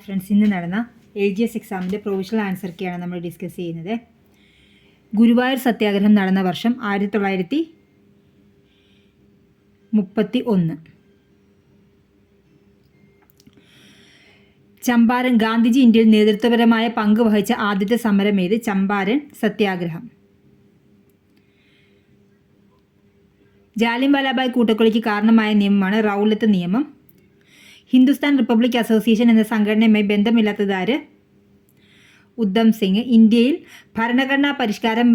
Friends, ഇന്ന് നടന്ന LGS എക്സാമിൻ്റെ പ്രൊവിഷണൽ ആൻസർ കീയാണ് നമ്മൾ ഡിസ്കസ് ചെയ്യുന്നത്. ഗുരുവായൂർ സത്യാഗ്രഹം നടന്ന വർഷം 1931. ചമ്പാരൻ. ഗാന്ധിജി ഇന്ത്യയിൽ നേതൃത്വപരമായ പങ്ക് വഹിച്ച ആദ്യത്തെ സമരം ഏത്? ചമ്പാരൻ സത്യാഗ്രഹം. ജാലിയൻവാലാബാഗ് കൂട്ടക്കൊലയ്ക്ക് കാരണമായ നിയമമാണ് റൗലത്ത് നിയമം. ഹിന്ദുസ്ഥാൻ റിപ്പബ്ലിക് അസോസിയേഷൻ എന്ന സംഘടനയുമായി ബന്ധമില്ലാത്തതാര്? ഉദ്ധം സിംഗ്. ഇന്ത്യയിൽ ഭരണഘടനാ പരിഷ്കാരം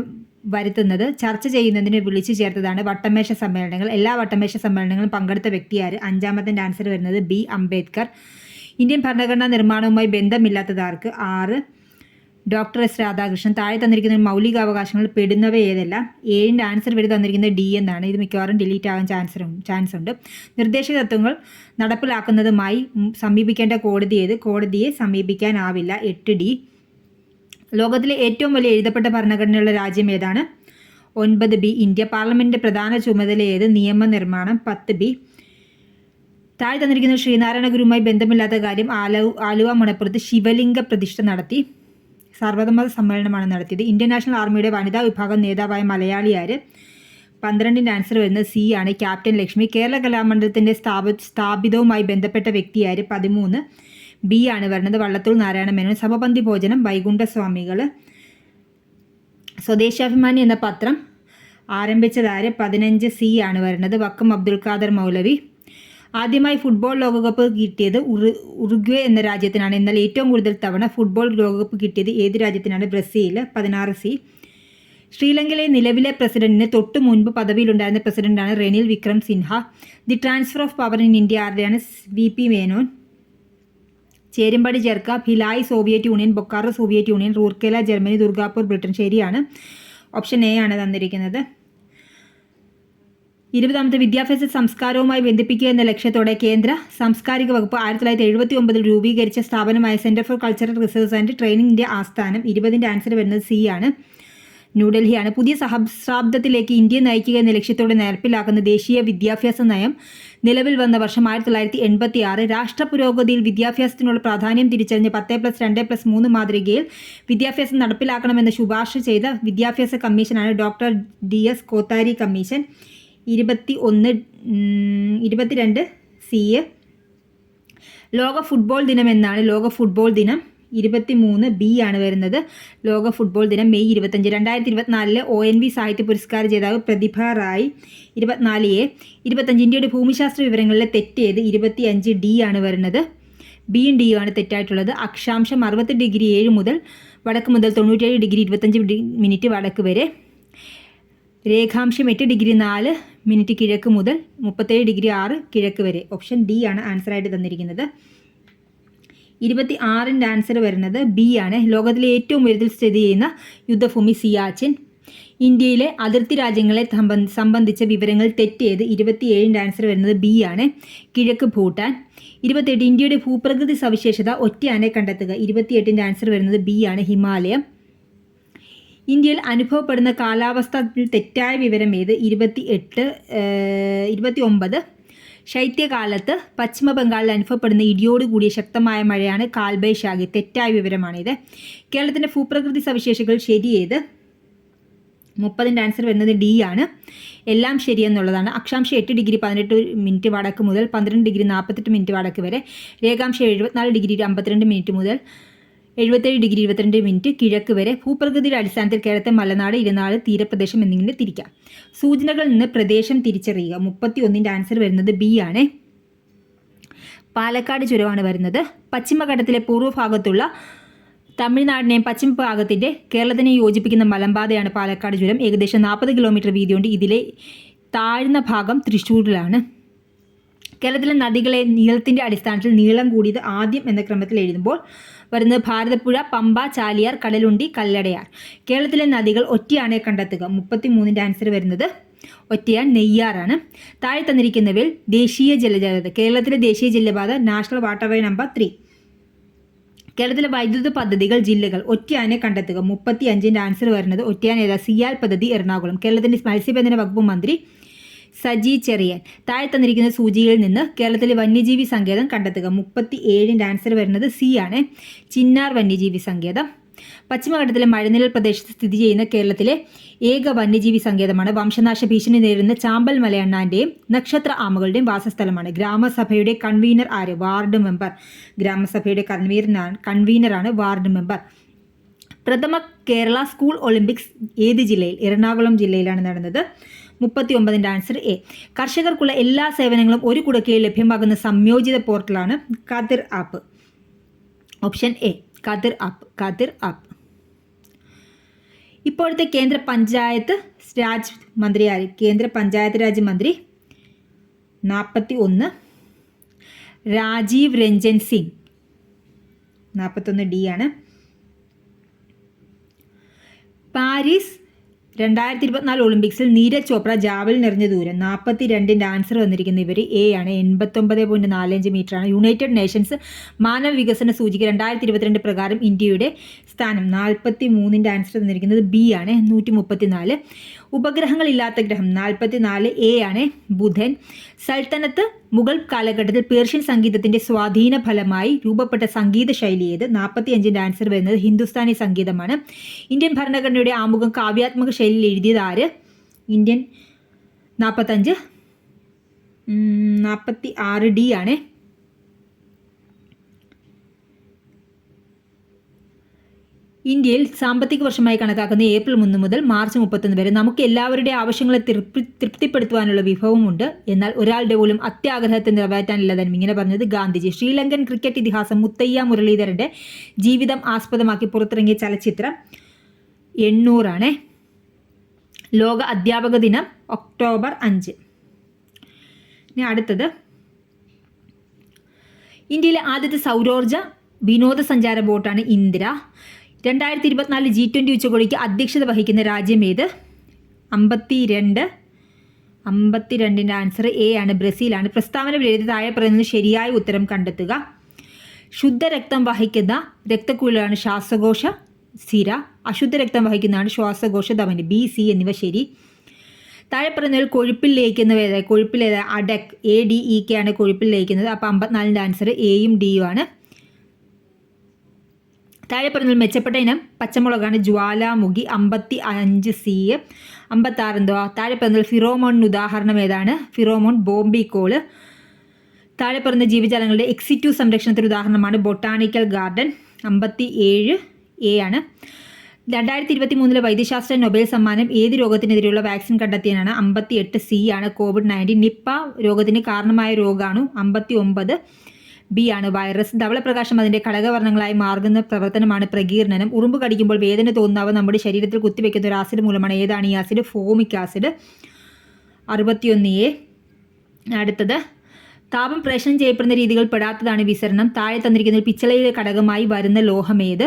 വരുത്തുന്നത് ചർച്ച ചെയ്യുന്നതിന് വിളിച്ചു ചേർത്തതാണ് വട്ടമേശ സമ്മേളനങ്ങൾ. എല്ലാ വട്ടമേശ സമ്മേളനങ്ങളും പങ്കെടുത്ത വ്യക്തിയാര്? അഞ്ചാമത്തെ ആൻസർ വരുന്നത് ബി. അംബേദ്കർ. ഇന്ത്യൻ ഭരണഘടനാ നിർമ്മാണവുമായി ബന്ധമില്ലാത്തതാർക്ക്? 6. Doctor S. രാധാകൃഷ്ണൻ. താഴെ തന്നിരിക്കുന്ന മൗലികാവകാശങ്ങൾ പെടുന്നവ ഏതെല്ലാം? 7ൻ്റെ ആൻസർ വരെ തന്നിരിക്കുന്നത് ഡി എന്നാണ്. ഇത് മിക്കവാറും ഡിലീറ്റ് ആകാൻ ചാൻസ് ഉണ്ട്. നിർദ്ദേശക തത്വങ്ങൾ നടപ്പിലാക്കുന്നതുമായി സമീപിക്കേണ്ട കോടതി ഏത്? കോടതിയെ സമീപിക്കാനാവില്ല. 8D. ലോകത്തിലെ ഏറ്റവും വലിയ എഴുതപ്പെട്ട ഭരണഘടനയുള്ള രാജ്യം ഏതാണ്? 9B. ഇന്ത്യ. പാർലമെൻറ്റിൻ്റെ പ്രധാന ചുമതല ഏത്? നിയമനിർമ്മാണം. 10B. താഴെ തന്നിരിക്കുന്ന ശ്രീനാരായണ ഗുരുവുമായി ബന്ധമില്ലാത്ത കാര്യം. ആലുവ മുണപ്പുറത്ത് ശിവലിംഗ പ്രതിഷ്ഠ നടത്തി. സർവ്വമത സമ്മേളനമാണ് നടത്തിയത്. ഇന്ത്യൻ നാഷണൽ ആർമിയുടെ വനിതാ വിഭാഗം നേതാവായ മലയാളിയാര്? 12ൻ്റെ ആൻസർ വരുന്നത് സി ആണ്. ക്യാപ്റ്റൻ ലക്ഷ്മി. കേരള കലാമണ്ഡലത്തിൻ്റെ സ്ഥാപിതവുമായി ബന്ധപ്പെട്ട വ്യക്തിയാര്? 13. B ആണ് വരുന്നത്. വള്ളത്തോൾ നാരായണ മേനോൻ. സഭപന്തി ഭോജനം വൈകുണ്ഠസ്വാമികൾ. സ്വദേശാഭിമാനി എന്ന പത്രം ആരംഭിച്ചതാര്? 15C ആണ് വരുന്നത്. വക്കം അബ്ദുൽ ഖാദർ മൗലവി. ആദ്യമായി ഫുട്ബോൾ ലോകകപ്പ് കിട്ടിയത് ഉറുഗ്വേ എന്ന രാജ്യത്തിനാണ്. എന്നാൽ ഏറ്റവും കൂടുതൽ തവണ ഫുട്ബോൾ ലോകകപ്പ് കിട്ടിയത് ഏത് രാജ്യത്തിനാണ്? ബ്രസീൽ. 16C. ശ്രീലങ്കയിലെ നിലവിലെ പ്രസിഡന്റിന് തൊട്ടു മുൻപ് പദവിയിലുണ്ടായിരുന്ന പ്രസിഡന്റാണ് Ranil Wickremesinghe. The transfer of power in India ആരുടെയാണ്? VP മേനോൻ. ചേരുംപടി ചേർക്ക. Bhilai Soviet Union. Bokaro Soviet Union. Rourkela Germany. Durgapur Britain. ശരിയാണ്. ഓപ്ഷൻ എ ആണ് തന്നിരിക്കുന്നത്. 20ാമത്തെ വിദ്യാഭ്യാസ സംസ്കാരവുമായി ബന്ധിപ്പിക്കുക എന്ന ലക്ഷ്യത്തോടെ കേന്ദ്ര സാംസ്കാരിക വകുപ്പ് 1979 രൂപീകരിച്ച സ്ഥാപനമായ centre for cultural research and ട്രെയിനിങ്ങിൻ്റെ ആസ്ഥാനം. 20ൻ്റെ ആൻസർ വരുന്നത് സി ആണ്. ന്യൂഡൽഹിയാണ്. പുതിയ സഹസ്രാബ്ദത്തിലേക്ക് ഇന്ത്യ നയിക്കുക എന്ന ലക്ഷ്യത്തോടെ നടപ്പിലാക്കുന്ന ദേശീയ വിദ്യാഭ്യാസ നയം നിലവിൽ വന്ന വർഷം 1986. രാഷ്ട്ര പുരോഗതിയിൽ വിദ്യാഭ്യാസത്തിനുള്ള പ്രാധാന്യം തിരിച്ചറിഞ്ഞ് 10+2+3 മാതൃകയിൽ വിദ്യാഭ്യാസം നടപ്പിലാക്കണമെന്ന് ശുപാർശ ചെയ്ത വിദ്യാഭ്യാസ കമ്മീഷനാണ് doctor DS Kothari commission. 22C. ലോക ഫുട്ബോൾ ദിനം എന്നാണ്? ലോക ഫുട്ബോൾ ദിനം 23B ആണ് വരുന്നത്. ലോക ഫുട്ബോൾ ദിനം മെയ് 25. 2024 ONV സാഹിത്യ പുരസ്കാര ജേതാവ് പ്രതിഭ റായ്. 24A. 25 ഇന്ത്യയുടെ ഭൂമിശാസ്ത്ര വിവരങ്ങളിലെ തെറ്റേത്? 25D ആണ് വരുന്നത്. Bയും Dയും ആണ് തെറ്റായിട്ടുള്ളത്. അക്ഷാംശം 60°7 മുതൽ വടക്ക് മുതൽ 97° 25 വടക്ക് വരെ. രേഖാംശം 8°4 കിഴക്ക് മുതൽ 37°6 കിഴക്ക് വരെ. ഓപ്ഷൻ ഡി ആണ് ആൻസറായിട്ട് തന്നിരിക്കുന്നത്. 26ൻ്റെ ആൻസർ വരുന്നത് ബി ആണ്. ലോകത്തിലെ ഏറ്റവും ഉയരത്തിൽ സ്ഥിതി ചെയ്യുന്ന യുദ്ധഭൂമി സിയാച്ചിൻ. ഇന്ത്യയിലെ അതിർത്തി രാജ്യങ്ങളെ സംബന്ധിച്ച വിവരങ്ങൾ തെറ്റേത്? 27ൻ്റെ ആൻസർ വരുന്നത് ബി ആണ്. കിഴക്ക് ഭൂട്ടാൻ. 28 ഇന്ത്യയുടെ ഭൂപ്രകൃതി സവിശേഷത ഒറ്റയാനെ കണ്ടെത്തുക. 28ൻ്റെ ആൻസർ വരുന്നത് ബി ആണ്. ഹിമാലയം. ഇന്ത്യയിൽ അനുഭവപ്പെടുന്ന കാലാവസ്ഥയിൽ തെറ്റായ വിവരം ഏത്? 29 ശൈത്യകാലത്ത് പശ്ചിമ ബംഗാളിൽ അനുഭവപ്പെടുന്ന ഇടിയോട് കൂടിയ ശക്തമായ മഴയാണ് കാൽബൈശാഖി. തെറ്റായ വിവരമാണിത്. കേരളത്തിൻ്റെ ഭൂപ്രകൃതി സവിശേഷതകൾ ശരിയേത്? 30ൻ്റെ ആൻസർ വരുന്നത് ഡി ആണ്. എല്ലാം ശരിയെന്നുള്ളതാണ്. അക്ഷാംശം 8°18 വടക്ക് മുതൽ 12°48 വടക്ക് വരെ. രേഖാംശം 74°52 മുതൽ 77°22 കിഴക്ക് വരെ. ഭൂപ്രകൃതിയുടെ അടിസ്ഥാനത്തിൽ കേരളത്തെ മലനാട്, ഇരനാട്, തീരപ്രദേശം എന്നിങ്ങനെ തിരിക്കാം. സൂചനകളിൽ നിന്ന് പ്രദേശം തിരിച്ചറിയുക. 31ൻ്റെ ആൻസർ വരുന്നത് ബി ആണ്. പാലക്കാട് ചുരമാണ് വരുന്നത്. പശ്ചിമഘട്ടത്തിലെ പൂർവ്വഭാഗത്തുള്ള തമിഴ്നാടിനെയും പശ്ചിമ ഭാഗത്തിൻ്റെ കേരളത്തിനെ യോജിപ്പിക്കുന്ന മലമ്പാതയാണ് പാലക്കാട് ചുരം. ഏകദേശം 40 കിലോമീറ്റർ വീതിയുണ്ട്. ഇതിലെ താഴ്ന്ന ഭാഗം തൃശ്ശൂരിലാണ്. കേരളത്തിലെ നദികളെ നീളത്തിൻ്റെ അടിസ്ഥാനത്തിൽ നീളം കൂടിയത് ആദ്യം എന്ന ക്രമത്തിൽ എഴുതുമ്പോൾ വരുന്നത് ഭാരതപ്പുഴ, പമ്പ, ചാലിയാർ, കടലുണ്ടി, കല്ലടയാർ. കേരളത്തിലെ നദികൾ ഒറ്റയാനെ കണ്ടെത്തുക. 33ൻ്റെ ആൻസർ വരുന്നത് ഒറ്റയാൻ നെയ്യാറാണ്. താഴെ തന്നിരിക്കുന്നവയിൽ ദേശീയ ജലപാത. കേരളത്തിലെ ദേശീയ ജലപാത നാഷണൽ വാട്ടർവേ നമ്പർ 3. കേരളത്തിലെ വൈദ്യുത പദ്ധതികൾ ജില്ലകൾ. ഒറ്റയാനെ കണ്ടെത്തുക. 35ൻ്റെ ആൻസർ വരുന്നത് ഒറ്റയാൻ ഏതാ? സിയാൽ പദ്ധതി എറണാകുളം. കേരളത്തിൻ്റെ മത്സ്യബന്ധന വകുപ്പ് മന്ത്രി സജി ചെറിയാൻ. താഴെ തന്നിരിക്കുന്ന സൂചികയിൽ നിന്ന് കേരളത്തിലെ വന്യജീവി സങ്കേതം കണ്ടെത്തുക. 37ൻ്റെ ആൻസർ വരുന്നത് സി ആണ്, ചിന്നാർ വന്യജീവി സങ്കേതം. പശ്ചിമഘട്ടത്തിലെ മഴനിഴൽ പ്രദേശത്ത് സ്ഥിതി ചെയ്യുന്ന കേരളത്തിലെ ഏക വന്യജീവി സങ്കേതമാണ്. വംശനാശ ഭീഷണി നേരിടുന്ന ചാമ്പൽ മലയണ്ണാൻ്റെയും നക്ഷത്ര ആമകളുടെയും വാസസ്ഥലമാണ്. ഗ്രാമസഭയുടെ കൺവീനർ ആര്? Ward member. ഗ്രാമസഭയുടെ കൺവീനറാണ് വാർഡ് മെമ്പർ. പ്രഥമ കേരള സ്കൂൾ ഒളിമ്പിക്സ് ഏത് ജില്ലയിൽ? എറണാകുളം ജില്ലയിലാണ് നടന്നത്. 39ൻ്റെ ആൻസർ എ. കർഷകർക്കുള്ള എല്ലാ സേവനങ്ങളും ഒരു കുടക്കീഴിൽ ലഭ്യമാകുന്ന സംയോജിത പോർട്ടലാണ് Khatir app. Option A Khatir app. ഇപ്പോഴത്തെ കേന്ദ്ര പഞ്ചായത്ത് രാജ് മന്ത്രി ആര്? കേന്ദ്ര പഞ്ചായത്ത് രാജ് മന്ത്രി 41 രാജീവ് രഞ്ജൻ സിംഗ്. 41 ഡി ആണ്. പാരീസ് 2024 ഒളിമ്പിക്സിൽ നീരജ് ചോപ്ര ജാവലിൻ എറിഞ്ഞ ദൂരം. 42ൻ്റെ ആൻസർ വന്നിരിക്കുന്ന ഇവർ എ ആണ്, 89.45 മീറ്ററാണ്. യുണൈറ്റഡ് നേഷൻസ് മാനവ വികസന സൂചിക 2022 പ്രകാരം ഇന്ത്യയുടെ സ്ഥാനം. 43ൻ്റെ ആൻസർ വന്നിരിക്കുന്നത് ബി ആണ്, 134. ഉപഗ്രഹങ്ങളില്ലാത്ത ഗ്രഹം 44 എ ആണ്, ബുധൻ. സൽത്തനത്ത് മുഗൾ കാലഘട്ടത്തിൽ പേർഷ്യൻ സംഗീതത്തിൻ്റെ സ്വാധീന ഫലമായി രൂപപ്പെട്ട സംഗീത ശൈലി ഏത്? 45ൻ്റെ ആൻസർ വരുന്നത് ഹിന്ദുസ്ഥാനി സംഗീതമാണ്. ഇന്ത്യൻ ഭരണഘടനയുടെ ആമുഖം കാവ്യാത്മക ശൈലിയിൽ എഴുതിയത് ആര്? ഇന്ത്യൻ 46 ഡി ആണ്. ഇന്ത്യയിൽ സാമ്പത്തിക വർഷമായി കണക്കാക്കുന്ന ഏപ്രിൽ 1 മുതൽ മാർച്ച് 31 വരെ നമുക്ക് എല്ലാവരുടെ ആവശ്യങ്ങളെ തൃപ്തിപ്പെടുത്തുവാനുള്ള വിഭവമുണ്ട്, എന്നാൽ ഒരാളുടെ പോലും അത്യാഗ്രഹത്തെ നിറവേറ്റാനില്ലതാനും ഇങ്ങനെ പറഞ്ഞത് ഗാന്ധിജി. ശ്രീലങ്കൻ ക്രിക്കറ്റ് ഇതിഹാസം മുത്തയ്യ മുരളീധരൻ്റെ ജീവിതം ആസ്പദമാക്കി പുറത്തിറങ്ങിയ ചലച്ചിത്രം 800 ആണ്. ലോക അധ്യാപക ദിനം ഒക്ടോബർ 5. ഇനി അടുത്തത്, ഇന്ത്യയിലെ ആദ്യത്തെ സൗരോർജ വിനോദസഞ്ചാര ബോട്ടാണ് ഇന്ദിര. 2024 G20 ഉച്ചകോടിക്ക് അധ്യക്ഷത വഹിക്കുന്ന രാജ്യം ഏത്? 52ൻ്റെ ആൻസർ എ ആണ്, ബ്രസീലാണ്. പ്രസ്താവന വിലയിരുത്തി താഴെ പറയുന്നത് ശരിയായ ഉത്തരം കണ്ടെത്തുക. ശുദ്ധരക്തം വഹിക്കുന്ന രക്തക്കുഴലാണ് ശ്വാസകോശ സിര. അശുദ്ധ രക്തം വഹിക്കുന്നതാണ് ശ്വാസകോശ ധമനി. ബി, സി എന്നിവ ശരി. താഴെ പറയുന്നതിൽ കൊഴുപ്പിൽ ലയിക്കുന്നവ കൊഴുപ്പിൽ അഡക് ADEK ആണ് കൊഴുപ്പിൽ ലയിക്കുന്നത്. അപ്പോൾ 54ൻ്റെ ആൻസർ എയും ഡിയും ആണ്. താഴെ പറഞ്ഞാൽ മെച്ചപ്പെട്ട ഇനം പച്ചമുളകാണ്, ജ്വാലാമുഖി. 55 സി. 56 എന്തുവാ? താഴെ പറഞ്ഞാൽ ഫിറോമോണിന് ഉദാഹരണം ഏതാണ്? ഫിറോമോൺ ബോംബിക്കോള്. താഴെ പറഞ്ഞ ജീവജാലങ്ങളുടെ എക്സിറ്റീവ് സംരക്ഷണത്തിന് ഉദാഹരണമാണ് ബൊട്ടാണിക്കൽ ഗാർഡൻ. 57 എ ആണ്. 2023 വൈദ്യശാസ്ത്ര നൊബേൽ സമ്മാനം ഏത് രോഗത്തിനെതിരെയുള്ള വാക്സിൻ കണ്ടെത്തിയതിനാണ്? 58 സി ആണ്, COVID-19. നിപ്പ രോഗത്തിന് കാരണമായ രോഗാണു. 59 ബി ആണ്, വൈറസ്. ധവളപ്രകാശം അതിൻ്റെ ഘടകവർണ്ണങ്ങളായി മാറുന്ന പ്രവർത്തനമാണ് പ്രകീർണനം. ഉറുമ്പ് കടിക്കുമ്പോൾ വേദന തോന്നുന്നവ നമ്മുടെ ശരീരത്തിൽ കുത്തിവെക്കുന്ന ഒരു ആസിഡ് മൂലമാണ്. ഏതാണ് ഈ ആസിഡ്? Formic acid. 61 എ. അടുത്തത്, താപം പ്രേഷണം ചെയ്യപ്പെടുന്ന രീതികൾ പെടാത്തതാണ് വിസരണം. താഴെ തന്നിരിക്കുന്ന പിച്ചളയിലെ ഘടകമായി വരുന്ന ലോഹമേത്?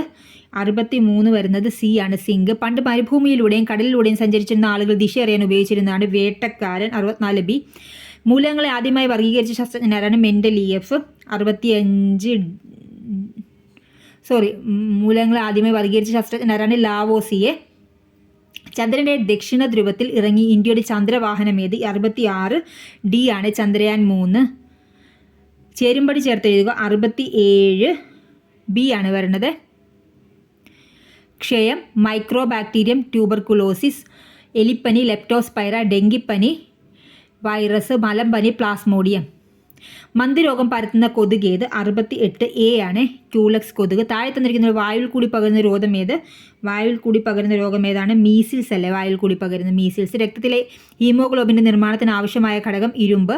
63 വരുന്നത് സി ആണ്, സിങ്ക്. പണ്ട് മരുഭൂമിയിലൂടെയും കടലിലൂടെയും സഞ്ചരിച്ചിരുന്ന ആളുകൾ ദിശ അറിയാൻ ഉപയോഗിച്ചിരുന്നതാണ് വേട്ടക്കാരൻ. 64 ബി. മൂലകങ്ങളെ ആദ്യമായി വർഗീകരിച്ച ശാസ്ത്രജ്ഞനാരാണ്? മെൻഡലീയഫ്. 65 മൂലകങ്ങളെ ആദ്യമായി വർഗീകരിച്ച ശാസ്ത്രജ്ഞനാരാണ്? ലാവോസിയെ. ചന്ദ്രൻ്റെ ദക്ഷിണ ധ്രുവത്തിൽ ഇറങ്ങി ഇന്ത്യയുടെ ചന്ദ്രവാഹനം ഏത്? 66 ഡി ആണ്, ചന്ദ്രയാൻ 3. ചേരുംപടി ചേർത്ത് എഴുതുക. 67 ബി ആണ് വരുന്നത്. ക്ഷയം, മൈക്രോബാക്ടീരിയം, ട്യൂബർകുലോസിസ്, എലിപ്പനി, ലെപ്റ്റോസ്പൈറ, ഡെങ്കിപ്പനി, വൈറസ്, മലമ്പനി, പ്ലാസ്മോഡിയം. മന്ദരോഗം പരത്തുന്ന കൊതുക് ഏത്? 68 എ ആണ്, ക്യൂലക്സ് കൊതുക്. താഴെ തന്നിരിക്കുന്ന വായുവിൽ കൂടി പകരുന്ന രോഗം ഏത്? വായുവിൽ കൂടി പകരുന്ന രോഗം ഏതാണ്? മീസിൽസ് അല്ലേ, വായുവിൽ കൂടി പകരുന്ന മീസിൽസ്. രക്തത്തിലെ ഹീമോഗ്ലോബിൻ്റെ നിർമ്മാണത്തിന് ആവശ്യമായ ഘടകം ഇരുമ്പ്.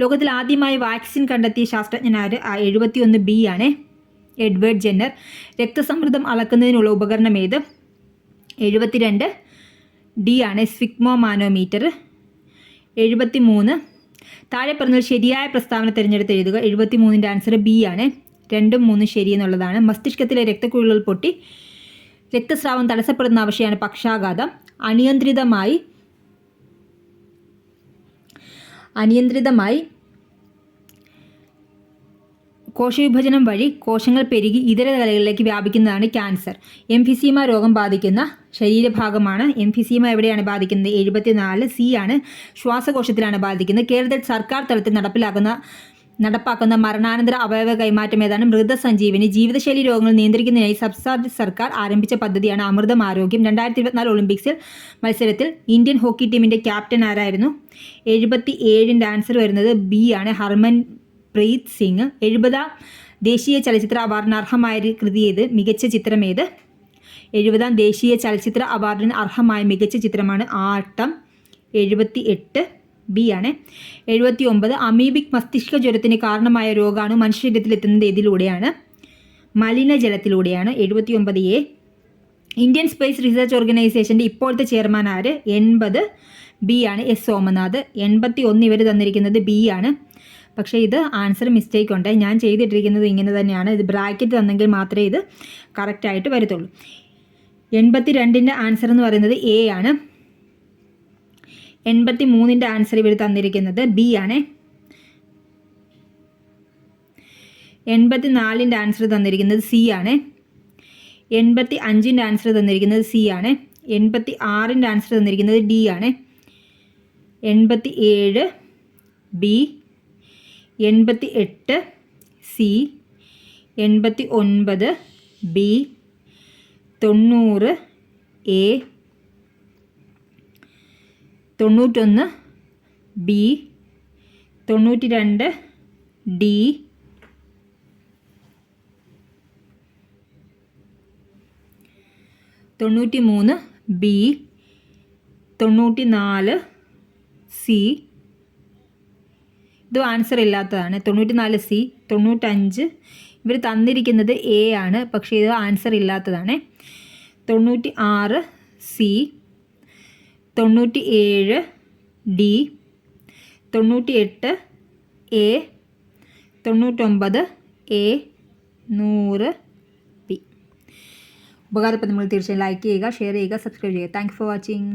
ലോകത്തിൽ ആദ്യമായി വാക്സിൻ കണ്ടെത്തിയ ശാസ്ത്രജ്ഞനാര്? 71 ബി ആണ്, എഡ്വേർഡ് ജെന്നർ. രക്തസമ്മർദ്ദം അളക്കുന്നതിനുള്ള ഉപകരണം ഏത്? 72 ഡി ആണ്, സ്ഫിഗ്മോമാനോമീറ്റർ. 73. താഴെ പറഞ്ഞാൽ ശരിയായ പ്രസ്താവന തിരഞ്ഞെടുത്ത് എഴുതുക. 73ൻ്റെ ആൻസർ ബി ആണ്, 2ഉം 3ഉം ശരി എന്നുള്ളതാണ്. മസ്തിഷ്കത്തിലെ രക്തക്കുഴലുകൾ പൊട്ടി രക്തസ്രാവം തടസ്സപ്പെടുന്ന അവസ്ഥയാണ് പക്ഷാഘാതം. അനിയന്ത്രിതമായി കോശവിഭജനം വഴി കോശങ്ങൾ പെരുകി ഇതര കലകളിലേക്ക് വ്യാപിക്കുന്നതാണ് ക്യാൻസർ. എംഫിസീമ രോഗം ബാധിക്കുന്ന ശരീരഭാഗമാണ്. എംഫിസീമ എവിടെയാണ് ബാധിക്കുന്നത്? 74. സി ആണ്, ശ്വാസകോശത്തിലാണ് ബാധിക്കുന്നത്. കേരളത്തിൽ സർക്കാർ തലത്തിൽ നടപ്പാക്കുന്ന മരണാനന്തര അവയവ കൈമാറ്റം ഏതാണ്? മൃതസഞ്ജീവനി. ജീവിതശൈലി രോഗങ്ങൾ നിയന്ത്രിക്കുന്നതിനായി സംസ്ഥാന സർക്കാർ ആരംഭിച്ച പദ്ധതിയാണ് അമൃതം ആരോഗ്യം. 2024 ഒളിമ്പിക്സിൽ മത്സരത്തിൽ ഇന്ത്യൻ ഹോക്കി ടീമിൻ്റെ ക്യാപ്റ്റൻ ആരായിരുന്നു? 77ൻ്റെ ആൻസർ വരുന്നത് ബി ആണ്, ഹർമൻപ്രീത് സിംഗ്. 70ാം ദേശീയ ചലച്ചിത്ര അവാർഡിന് അർഹമായ കൃതി ഏത്? മികച്ച ചിത്രം ഏത്? 70ാം ദേശീയ ചലച്ചിത്ര അവാർഡിന് അർഹമായ മികച്ച ചിത്രമാണ് ആട്ടം. 78 ബി ആണ്. 79 അമീബിക് മസ്തിഷ്ക ജ്വരത്തിന് കാരണമായ രോഗമാണ് മനുഷ്യ ശരീരത്തിൽ എത്തുന്നത് ഏതിലൂടെയാണ്? മലിനജലത്തിലൂടെയാണ്. 79 എ. ഇന്ത്യൻ സ്പേസ് റിസർച്ച് ഓർഗനൈസേഷൻ്റെ ഇപ്പോഴത്തെ ചെയർമാൻ ആര്? 80 ബി ആണ്, എസ് സോമനാഥ്. 81 ഇവർ തന്നിരിക്കുന്നത് ബി ആണ്. പക്ഷേ ഇത് ആൻസർ മിസ്റ്റേക്ക് ഉണ്ട്. ഞാൻ ചെയ്തിട്ടിരിക്കുന്നത് ഇങ്ങനെ തന്നെയാണ്. ഇത് ബ്രാക്കറ്റ് തന്നെങ്കിൽ മാത്രമേ ഇത് കറക്റ്റായിട്ട് വരത്തുള്ളൂ. 82ൻ്റെ ആൻസർ എന്ന് പറയുന്നത് എ ആണ്. 83ൻ്റെ ആൻസർ ഇവർ തന്നിരിക്കുന്നത് ബി ആണ്. 84ൻ്റെ ആൻസർ തന്നിരിക്കുന്നത് സി ആണ്. 85ൻ്റെ ആൻസർ തന്നിരിക്കുന്നത് സി ആണ്. 86ൻ്റെ ആൻസർ തന്നിരിക്കുന്നത് ഡി ആണ്. 87 B, 88 C, 89 B, 90 A, 91 B, 92 D, 93 B, 94 C. ഇത് ആൻസർ ഇല്ലാത്തതാണ്. 94 സി. 95 ഇവർ തന്നിരിക്കുന്നത് എ ആണ്, പക്ഷേ ഇത് ആൻസർ ഇല്ലാത്തതാണ്. 96 C, 97 D, 98 A, 99 A, 100 B. ഉപകാരപ്രദങ്ങൾ തീർച്ചയായും ലൈക്ക് ചെയ്യുക, ഷെയർ ചെയ്യുക, സബ്സ്ക്രൈബ് ചെയ്യുക. Thank you for watching.